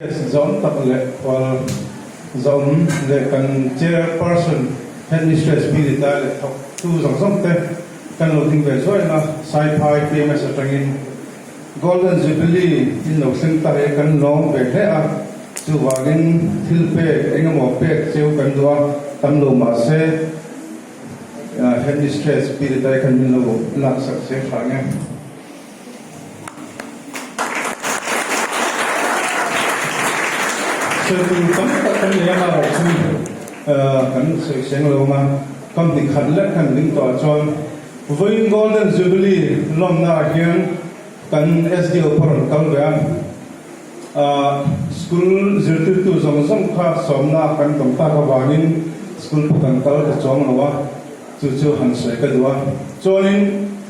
Zone Tapale or Zone the chairperson administrative military two something can looking the Saiphai famous in Golden Jubilee in Oxentare can long be here to wagon Tilpe, Engamo Peg, Seu Candua, Tamlo Mase, administrative military can know not success. So we come to the Yama can say Loma, come the Cadlet can link to a John. When Golden Jubilee, long now here, can SDO Poron Calvia school Zirtu to some class, some now can come Takavanin, school can call the Jomawa to Hansakadua. Joining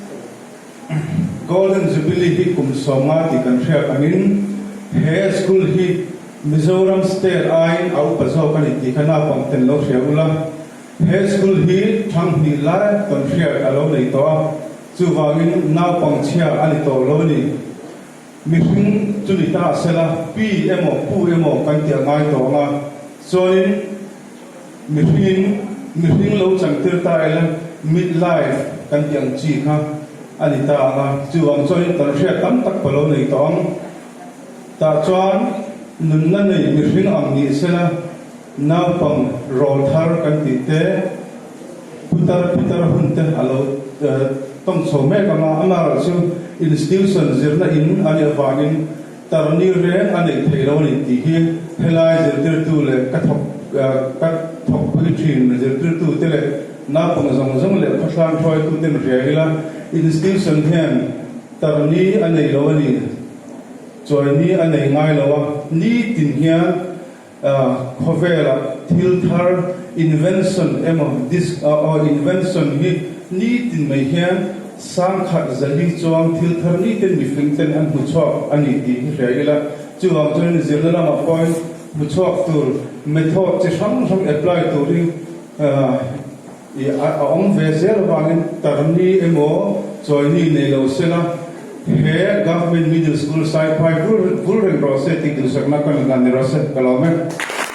Golden Jubilee, Hikum Soma, the country, I mean, hair school he. Mizoram state ain au paso kan itikana pangten lo sheula he school hi thang hi la kon share alo nei to chuwangin na pangchia ani to lo ni mihing chulita sela pi emo pu emo kan tia ngai to nga choin mihing lo changtir ta ela midlife kan tiang chi kha ani ta nga chuwang choin tan share tam tak palo nei to ta chuan nun na nei mi hring ang ni sela na pang rol thar kan ti te putar hunte alo tong some ka ma amar chu institution zirna in ani awangin tarni re ani theilo ni ti hi helai zir tu le ka thok pui thin zir tu te le na pang zong le khasang thoi tu ten re ila institution hian tarni ani lo ni joini anei ngai lawa ni tin hian khovela thilthar invention emo this or invention hi ni tin mai hian sangkhat zali chuang thilthar ni ten mifingten an huchok ani ti reila chuang join zirla ma point huchok tur method che sam apply to ri ong vezel wangin tarni emo joini nei lo sela Here, government middle school Saiphai full process to sakna kan nirose kalome.